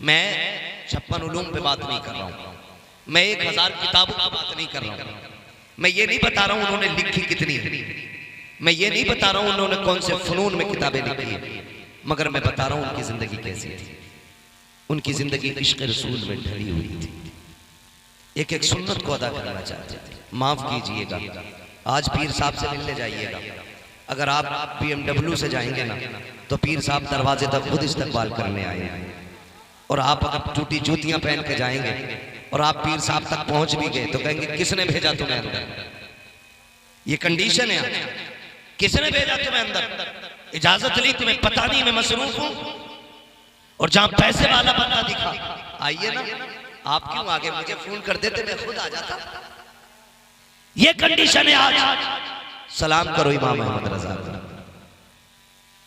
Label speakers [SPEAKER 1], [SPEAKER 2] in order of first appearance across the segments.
[SPEAKER 1] मैं 56 उलूम पे बात नहीं कर रहा हूँ, मैं 1000 किताबों की बात नहीं कर रहा हूँ, मैं ये नहीं बता रहा हूँ उन्होंने लिखी कितनी है, मैं ये नहीं बता रहा हूँ उन्होंने कौन से फनून में किताबें लिखी है, मगर मैं बता रहा हूँ उनकी जिंदगी कैसी थी। उनकी जिंदगी इश्क रसूल में ढली हुई थी। एक एक सुन्नत को अदा करना चाहते थे। माफ कीजिएगा, आज पीर साहब से मिलने जाइएगा, अगर आप BMW से जाएंगे ना तो पीर साहब दरवाजे तक खुद इस्तकबाल करने आए हैं, और आप अगर टूटी जूतियां पहन के जाएंगे और आप पीर साहब तक पहुंच भी गए तो कहेंगे किसने भेजा तुम्हें अंदर। ये कंडीशन है, किसने भेजा तुम्हें अंदर, इजाजत ली, तुम्हें पता नहीं मैं मसरूफ हूं, और जहां पैसे वाला बंदा दिखा आइए ना, आप क्यों आगे मुझे फोन कर देते, मैं खुद आ जाता। ये कंडीशन है आज। सलाम करो इमाम अहमद रजा,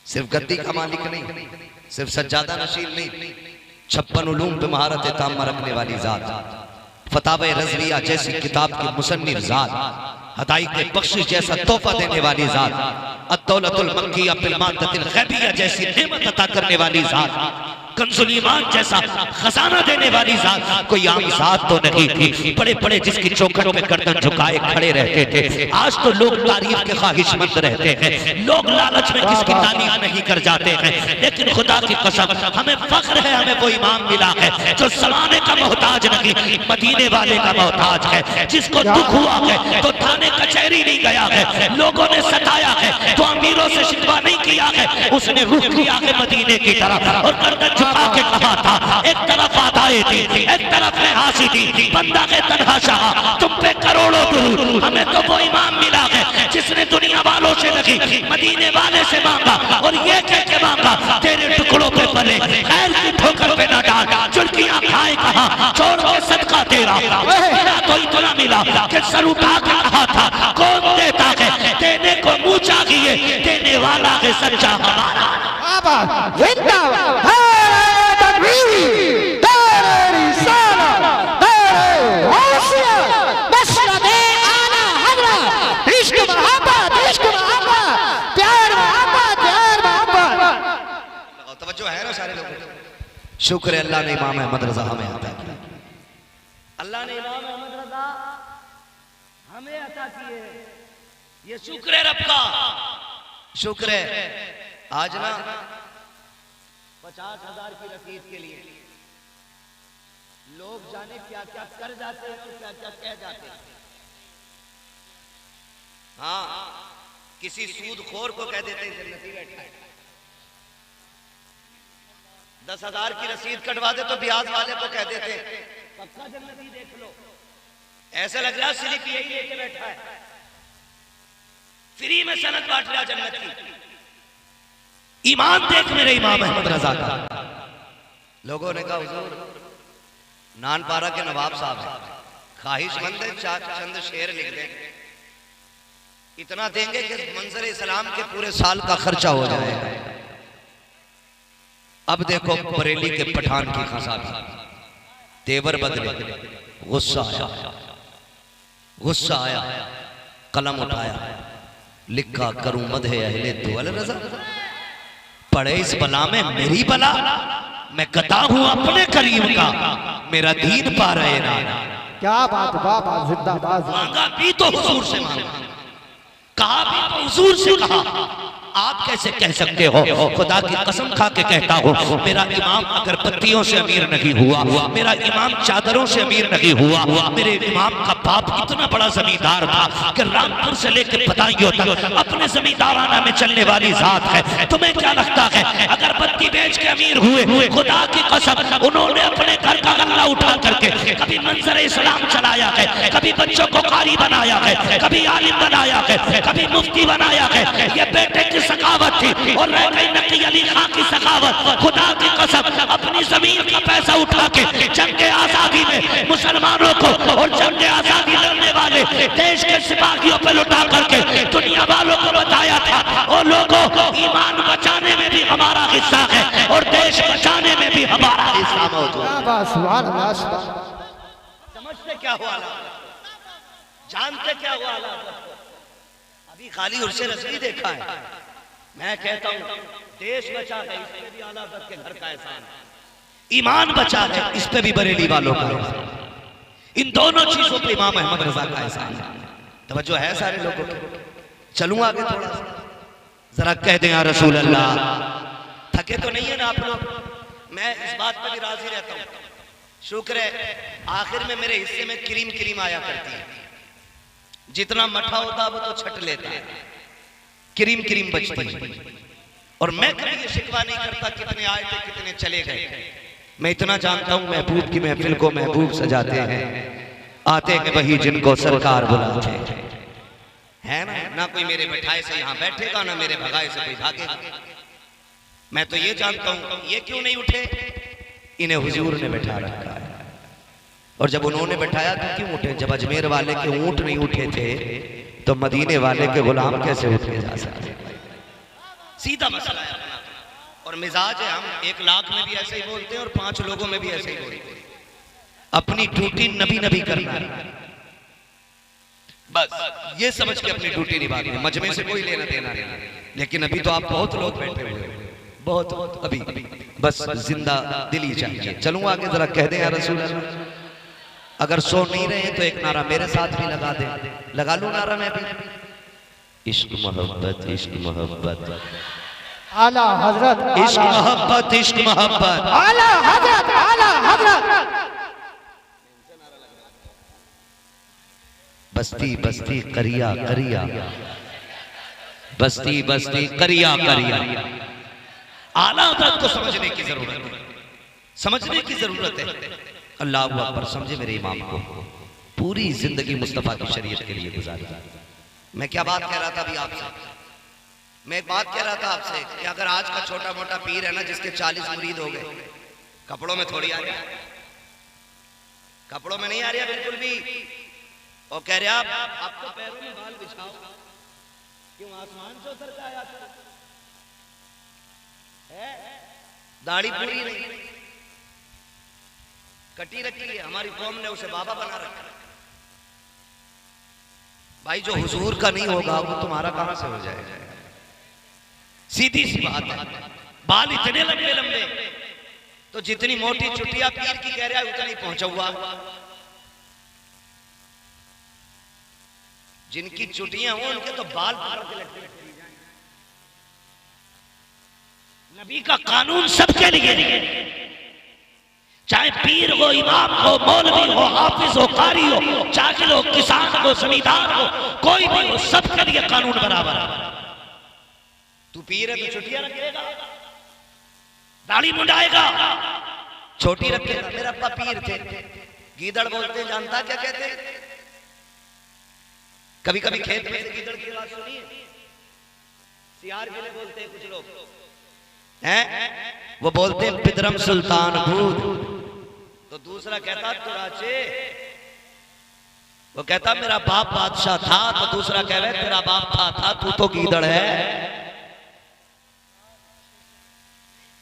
[SPEAKER 1] सिर्फ गद्दी का मालिक नहीं, सिर्फ सज्जादा नशील नहीं, 56 उलूम पे महारत तामा रखने वाली जात, फतावे रज़विया जैसी किताब की मुसन्निफ जात, हदायत बख्शिश जैसा तोहफा देने वाली जात, अद्दौलतुल मक्किया फिल मादतिल गैबिया जैसी नेमत अता करने वाली जात, कंजुल ईमान जैसा खजाना देने वाली जात कोई आम जात तो नहीं थी। बड़े बड़े जिसकी चौखट पे गर्दन झुकाए खड़े रहते थे। आज तो लोग तारीफ के ख्वाहिशमंद रहते हैं, लोग लालच में किसकी तारीफ नहीं कर जाते हैं, लेकिन खुदा की कसम हमें फख्र है, हमें वो इमाम मिला है जो ज़माने का मोहताज नहीं, मदीने वाले का मोहताज है, जिसको दुख हुआ है तो थाने कचहरी नहीं गया है, लोगों ने सताया है तो अमीरों से शिकवा नहीं किया है, उसने रुख किया है मदीने की तरफ और गर्दन झुका के कहा था, एक तरफ आदाए थी, एक तरफ हासी थी, बंदा के तन्हा शाह तुम पे करोड़ों दुरूद। हमें तो वो इमाम मिला है जिसने दुनिया वालों से नहीं मदीने वाले से मांगा, और ये कह के मांगा तेरे टुकड़ों पे पले खैर की ठोकर पे न डाल, चुल्कियां खाए कहा छोड़ के सदका तेरा, मेरा तो इतना मिला कि सर उठा के कहा था कौन देता है, देने को मुंह चाहिए, देने वाला है सच्चा हमारा। तवज्जो है ना सारे लोगों को। शुक्र है अल्लाह ने इमाम अहमद रजा हमें अता किया, अल्लाह ने इमाम अहमद रजा हमें अता किए, ये शुक्र है रब का, शुक्र है। आज ना 50,000 की रसीद के लिए लोग जाने क्या क्या कर जाते हैं और क्या क्या कह जाते हैं। हाँ, किसी सूदखोर को कह देते हैं जन्नती बैठा है, 10,000 की रसीद कटवा दे तो ब्याज वाले को कह देते पक्का जन्नती देख लो, ऐसा लग रहा है स्लिप यही लेके बैठा है, फ्री में सनद बांट रहा जन्नत की। ईमान देख मेरे इमाम अहमद रजा का। लोगों ने कहा हुजूर नानपारा के नवाब साहब हैं, ख्वाहिशमंद है, चंद शेर लिख दें, इतना देंगे कि मंजर इस्लाम के पूरे साल का खर्चा हो जाएगा। अब देखो बरेली के पठान की खसा तेवर बदले, गुस्सा आया, गुस्सा आया, कलम उठाया, लिखा करूं मदहे अहले दुअल रजा, पड़े इस बला में मेरी बला, मैं गदा हूं अपने करीम का, मेरा दीन पा रहे ना।
[SPEAKER 2] क्या बात, बाबा जिंदाबाद।
[SPEAKER 1] मांगा भी तो हुजूर से मांगा, कहा भी तो हुजूर से कहा। आप कैसे कह सकते हो, खुदा की कसम खा के कहता हूँ, मेरा इमाम अगरबत्तियों से अमीर नहीं हुआ, मेरा इमाम चादरों से अमीर नहीं हुआ, मेरे इमाम का बाप इतना बड़ा जमींदार था कि रामपुर से लेकर बदायूं तक अपने जमींदाराना में चलने वाली जात है। तुम्हें क्या लगता है अगरबत्ती बेच के अमीर हुए? खुदा की कसम उन्होंने अपने घर का गल्ला उठा करके कभी मंजर इस्लाम चलाया है, कभी बच्चों को कारी बनाया है, कभी आलिम बनाया है, कभी मुफ्ती बनाया है। ये बेटे की सखावत थी, और रह गई नकी अली खां की सखावत। खुदा की कसम अपनी जमीन का पैसा उठा के जंग आजादी में मुसलमानों को और जंग आजादी लड़ने वाले देश के सिपाहियों पर लुटा करके दुनिया वालों को बताया था, और लोगों ईमान बचाने में भी हमारा हिस्सा है और देश बचाने में भी हमारा हिस्सा मौजूद है। समझते क्या हुआ, जानते क्या हुआ? अभी खाली उर्से रज़वी देखा है। मैं कहता हूँ देश बचा है, इसमें भी आला हज़रत के घर का एहसान है। ईमान बचा है, इस पे भी बरेली वालों का है। इन दोनों चीजों पे इमाम अहमद रजा का एहसान है। तवज्जो है सारे लोगों की। चलूं आगे थोड़ा सा, जरा कह दें या रसूल अल्लाह। थके तो नहीं है ना आप लोग? मैं इस बात पे भी राजी रहता हूँ। शुक्र है आखिर में मेरे हिस्से में क्रीम क्रीम आया करती है। जितना मठा होता वो तो छट लेता है, क्रीम क्रीम बचती है। और मैं कभी ये शिकवा नहीं करता कितने आए थे कितने चले गए। मैं इतना जानता हूं महबूब की महफिल को महबूब सजाते हैं, आते हैं वही जिनको सरकार बुलाते हैं, है ना? ना कोई मेरे बैठाए से यहाँ बैठेगा, ना मेरे भगाए से कोई भागेगा। मैं तो ये जानता हूं ये क्यों नहीं उठे, इन्हें हुजूर ने बैठा रखा है। और जब उन्होंने बैठाया तो क्यों उठे? जब अजमेर वाले के ऊंट नहीं उठे थे तो मदीने वाले के गुलाम कैसे उठ के जा सकते? सीधा मसला है अपना। और मिजाज है, हम 1 लाख में भी ऐसे ही बोलते हैं और 5 लोगों में भी ऐसे ही बोलते हैं। अपनी ड्यूटी नबी नबी करना है, बस ये समझ के अपनी ड्यूटी निभानी है। मजमे से कोई लेना देना नहीं। लेकिन अभी तो आप बहुत लोग बैठे हुए हैं, बहुत अभी बस जिंदा दिली चाहिए। चलूं आगे, जरा कह दें या रसूल अल्लाह। अगर सो नहीं रहे तो एक नारा मेरे साथ भी लगा दे। लगा लूं नारा मैं भी? इश्क मोहब्बत, इश्क मोहब्बत,
[SPEAKER 2] आला हजरत,
[SPEAKER 1] इश्क मोहब्बत, इश्क मोहब्बत,
[SPEAKER 2] आला हजरत, आला हजरत।
[SPEAKER 1] बस्ती बस्ती करिया करिया, बस्ती बस्ती करिया करिया। आला हजरत को समझने की जरूरत है, समझने की जरूरत है। अल्लाह अकबर। समझे मेरे इमाम को, पूरी जिंदगी मुस्तफा की शरीयत के लिए गुजारी। मैं क्या बात कह रहा था अभी आपसे? मैं एक बात कह रहा था आपसे कि अगर आज का छोटा मोटा पीर है ना, जिसके 40 मुरीद हो गए, कपड़ों में थोड़ी आ रहा, कपड़ों में नहीं आ रहा बिल्कुल भी। और कह रहे आप तो पैरों में बाल बिछाओ, क्यों आसमान से उतर के आया था? दाढ़ी पूरी नहीं, कटी रखी है, हमारी कौम ने उसे बाबा बना रखा। भाई जो हुजूर का नहीं होगा वो तुम्हारा कहां से हो जाएगा? सीधी सी बात है। बाल इतने लंबे लंबे तो जितनी मोटी चुटिया पीर की कह रहा है उतना ही पहुंचा हुआ। जिनकी चुटियां हो उनके तो बाल के लगते हैं। नबी का कानून सबके लिए, चाहे पीर हो, इमाम हो, मौलवी हो, हाफिज हो, कारी हो, जाकिर हो, किसान हो, जमींदार हो, कोई भी हो, सबके लिए कानून बराबर है। तू पीर है तो छुट्टियां रखेगा, दाढ़ी मुंडाएगा, छोटी रखेगा। मेरा अब्बा पीर थे, गीदड़ बोलते हैं, जानता क्या कहते हैं? कभी कभी खेत में गीदड़ की आवाज सुनी है? सियार के लिए बोलते हैं कुछ लोग हैं, वो बोलते हैं पिदरम सुल्तान भूत। तो दूसरा कहता तुराचे, वो कहता मेरा बाप बादशाह था। तो दूसरा कह रहे तेरा बाप था तू तो गीदड़ है।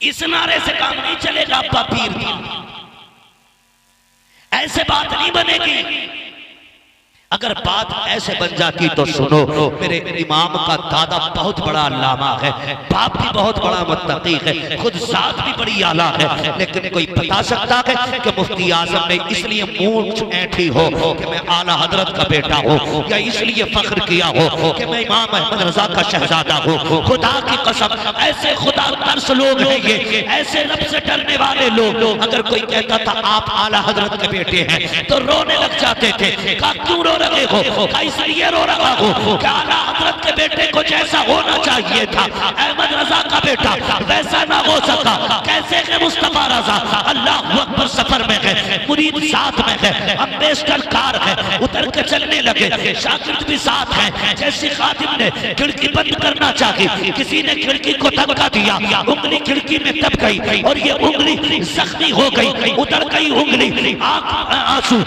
[SPEAKER 1] इस नारे से काम नहीं चलेगा। अब्बा पीर था, ऐसे बात नहीं बनेगी। अगर बात ऐसे बन जाती तो सुनो, मेरे इमाम का दादा बहुत बड़ा अल्लामा है, बाप भी बहुत बड़ा मुत्तकी है, खुद जात भी बड़ी आला है। लेकिन कोई बता सकता है कि मुफ्ती आजम ने इसलिए मूंछ ऐंठी हो कि मैं आला हजरत का बेटा हूँ, या इसलिए फख्र किया हो कि मैं इमाम अहमद रजा का शहजादा हूँ? खुदा की कसम, ऐसे खुदा तरस लोग हैं ये, ऐसे रब से डरने वाले लोग। अगर कोई कहता था आप आला हजरत के बेटे हैं तो रोने लग जाते थे। क्यों रो रहे हो? इसलिए रो रहा हो कि आला हजरत के बेटे को जैसा होना चाहिए था अहमद रजा का बेटा वैसा ना हो सका। कैसे है मुस्तफा रजा? अल्लाह अकबर। सफर में है, मुरीद साथ में है, अम्बेसडर कार है, उतर के चलने लगे, शागिर्द भी साथ है। जैसे खादिम ने खिड़की बंद करना चाहिए, किसी ने खिड़की को धक्का दिया, उंगली खिड़की में दब गई और ये उंगली जख्मी हो गई, उतर गई उंगली, आंसू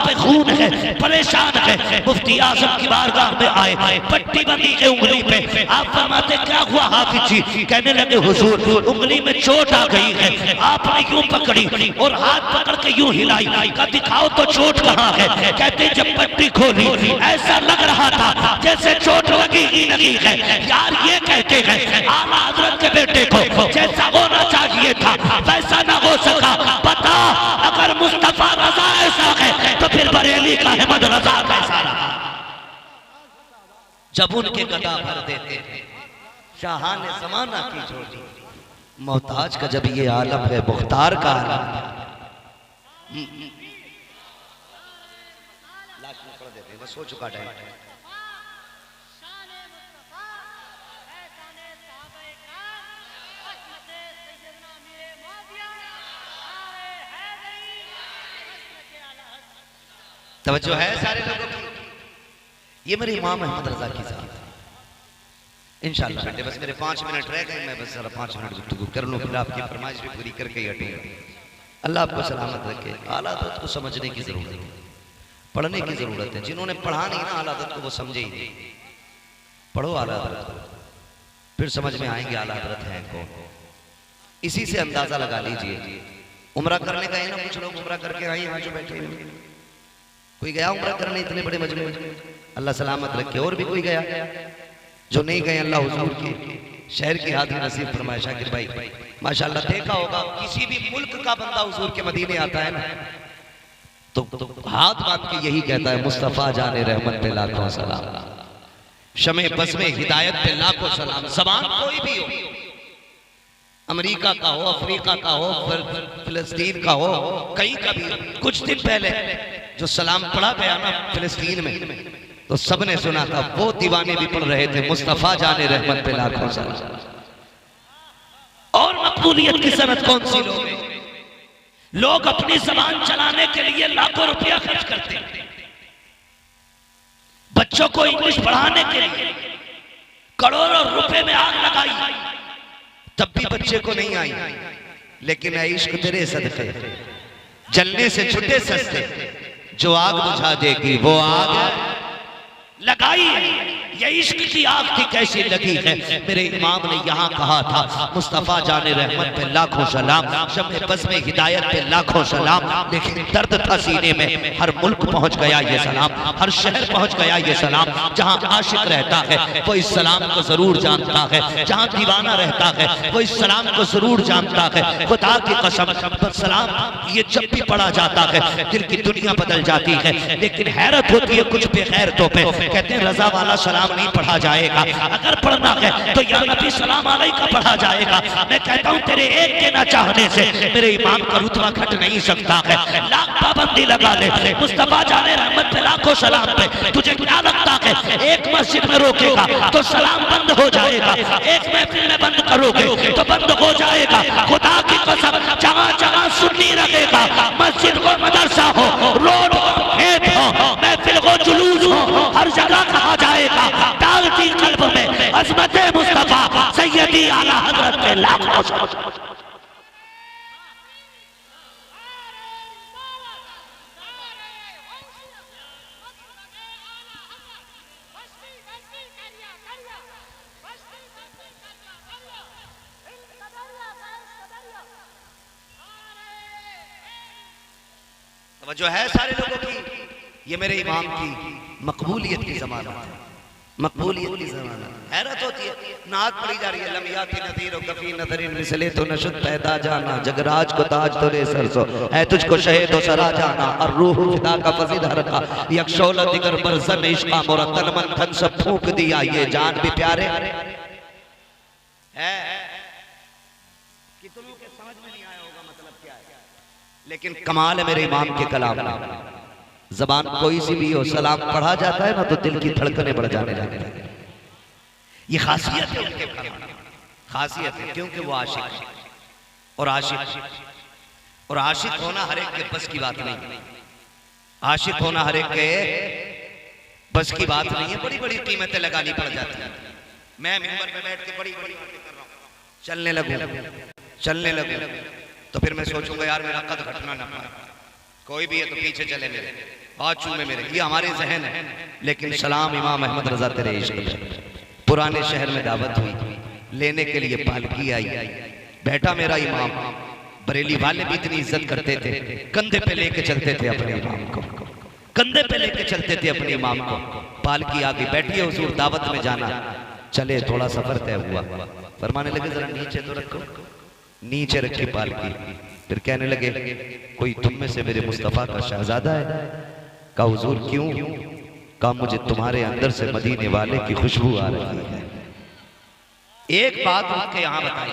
[SPEAKER 1] पे खून है, परेशान है। मुफ्ती आजम की बारगाह में आए, पट्टी बंधी है उंगली पे। आप फरमाते क्या हुआ हाफिज जी? कहने लगे हुजूर उंगली में चोट आ गई है। आपने यूं पकड़ी और हाथ पकड़ के यूं
[SPEAKER 3] हिलाई, का दिखाओ तो चोट कहाँ है। कहते जब पट्टी खोली ऐसा लग रहा था जैसे चोट लगी ही नहीं है। यार ये कहते हैं आला हजरत के बेटे को जैसा होना चाहिए था वैसा ना हो सका। पता अगर मुस्तफा रजा ऐसा है तो फिर बरेली का अहमद रजा कैसा रहा।
[SPEAKER 1] जब उनके गदा भर देते शाहान ज़माना की झोली, मोहताज का जब ये आलम है मुख्तार का आलम। लास्ट में पढ़ देते हैं, बस हो चुका टाइम। तवज्जो है सारे लोगों की। ये मेरे इमाम अहमद रजा की साहब इंशाअल्लाह बेटे, बस मेरे 5 मिनट रह गए, मैं बस जरा 5 मिनट गुफ्तगू कर लूँ, फिर आपकी फरमाइश भी पूरी करके ही हटेंगे। अल्लाह आपको सलामत रखे। आला हज़रत को समझने की जरूरत है, पढ़ने की जरूरत है। जिन्होंने पढ़ा नहीं ना आला हज़रत को वो समझे ही नहीं। पढ़ो आला हज़रत को, फिर समझ में आएंगे आला हज़रत हैं कौन। इसी से अंदाजा लगा लीजिए। उम्रा करने गए ना कुछ लोग, उम्रा करके आए यहाँ जो बैठे हुए, कोई गया उम्रा करने इतने बड़े मजमे, अल्लाह सलामत रखे। और भी कोई गया, जो नहीं गए अल्लाह हुजूर के शहर की हाथी नसीब फरमाए। शाकिर भाई माशाल्लाह देखा होगा किसी भी मुल्क का बंदा हुजूर के मदीने आता है ना तो हाथ बांध के यही कहता है मुस्तफा जाने रहमत पे लाखों सलाम, शमे बस में हिदायत पे लाखों सलाम। ज़बान कोई भी हो, अमेरिका का हो, अफ्रीका का हो, फिलिस्तीन का हो, कहीं का भी। कुछ दिन पहले जो सलाम पढ़ा गया ना फिलिस्तीन में, तो सबने सुना था, वो दीवाने भी पढ़ रहे थे मुस्तफा जाने रहमत पे लाखों सलाम।
[SPEAKER 3] और मकबूलियत की सनत कौन सी लोग हैं? लोग अपनी जबान चलाने के लिए लाखों रुपया खर्च करते हैं। बच्चों को इंग्लिश पढ़ाने के लिए करोड़ों रुपए में आग लगाई,
[SPEAKER 1] तब भी बच्चे को नहीं आई। लेकिन ऐ इश्क तेरे सदके जलने से छुटे सस्ते, जो आग बुझा देगी वो आग
[SPEAKER 3] लगाई है। ये इश्क की आग थी कैसी लगी है। मेरे इमाम ने यहाँ कहा था मुस्तफा जाने रहमत पे लाखों सलाम, शम्मे बस में हिदायत पे लाखों सलाम। लेकिन दर्द था सीने में, हर मुल्क पहुँच गया ये सलाम, हर शहर पहुँच गया ये सलाम। जहाँ आशिक रहता है वो इस सलाम को जरूर जानता है, जहाँ दीवाना रहता है वो इस सलाम को जरूर जानता है। खुदा की कसम सलाम ये जब भी पढ़ा जाता है दिल की दुनिया बदल जाती है। लेकिन हैरत होती है कुछ बेगैरतों पे, कहते हैं रजा वाला सलाम नहीं पढ़ा जाएगा, अगर पढ़ना है तो या नबी सलाम अलैका पढ़ा जाएगा। मैं कहता हूं तेरे एक के ना चाहने से मेरे इमाम का रुतबा घट नहीं सकता है। लाख पाबंदी लगा ले, मुस्तफा जाने रहमत पे लाखों सलाम पे। तुझे क्या लगता है एक मस्जिद में रोकेगा तो सलाम बंद हो जाएगा, एक महफिल में बंद करोगे तो बंद हो जाएगा। खुदा की कसम जहां जहां सुन्नी रहेगा, मस्जिद को मदरसा हो, रोड हो, खेत हो, महफिल हो, जुलूस हो, हर जगह कहा जाएगा डालती कल्ब में अज़मत मुस्तफा सैयदी आला हज़रत पे लाखों सलाम।
[SPEAKER 1] जो है सारे लोगों की, ये मेरे इमाम की मकबूलियत की ज़मानत है, मकबूलियत की ज़मानत। हैरत होती है नात पढ़ी जा रही है, लमियाती नदीर कफी नदरिन मिसले तो नशुद पैदा जाना, जगराज को ताज तो रे सरसो है तुझको शहे तो सरा जाना, और रूह फिदा का फजीद हरका यकशौल दिगर बरसन इश्का मोरा तन मन धन सब फूंक दिया, ये जान भी प्यारे है कि तुम लोग के समझ में नहीं आया होगा मतलब क्या है। लेकिन कमाल है मेरे इमाम के कलाम में, जबान कोई सी भी हो सलाम पढ़ा जाता है ना तो दिल की धड़कनें बढ़ जाने लगती हैं। ये खासियत है उनके कलाम, खासियत है क्योंकि वो आशिक है। और आशिक होना हर एक के बस की बात नहीं, आशिक होना हर एक के बस की बात नहीं है। बड़ी बड़ी कीमतें लगानी पड़ जाती हैं। मैं मिंबर पे बैठ के बड़ी बड़ी बातें कर रहा हूँ, चलने लगूं तो फिर मैं सोचूंगा यार मेरा कद घटना ना पाए, कोई भी है तो पीछे चले मेरे, हाथ चूमे मेरे, ये हमारे जहन है। लेकिन सलाम इमाम अहमद रजा तेरे इश्क पे। पुराने शहर में दावत हुई, लेने के लिए पालकी आई, बैठा मेरा इमाम,
[SPEAKER 3] बरेली वाले भी इतनी इज्जत करते थे, कंधे पे लेके चलते थे अपने इमाम को, कंधे पे लेके चलते थे अपने इमाम को। पालकी आगे बैठी है, हुजूर दावत में जाना, चले थोड़ा सफर तय हुआ, फरमाने लगे जरा नीचे तो रखो, नीचे रखी पालकी। फिर कहने लगे कोई तुम में से मेरे मुस्तफा का शहजादा है? कहा हुजूर क्यों? कहा मुझे तुम्हारे अंदर से मदीने वाले की खुशबू आ रही है। एक बात उनके यहां बताई,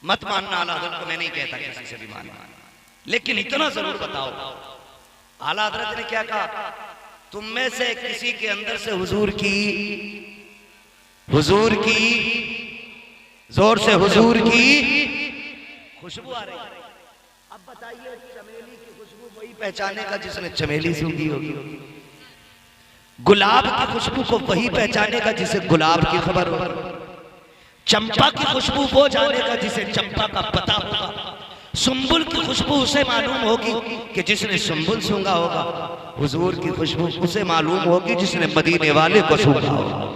[SPEAKER 3] मत मानना आला हज़रत को, मैं नहीं कहता किसी से भी मानना, लेकिन इतना जरूर बताओ आला हज़रत ने क्या कहा? तुम में से किसी के अंदर से हुजूर की जोर से हुजूर की खुशबू आ रही है। अब बताइए चमेली की खुशबू वही पहचानेगा जिसने चमेली सूंघी होगी, गुलाब की खुशबू को वही पहचानेगा जिसे गुलाब की खबर होगी, चंपा की खुशबू वो जानेगा जिसे चंपा का पता होगा, सुंबुल की खुशबू उसे मालूम होगी कि जिसने सुंबुल सूंघा होगा, हुजूर की खुशबू उसे मालूम होगी जिसने मदीने वाले को सूंघा होगा।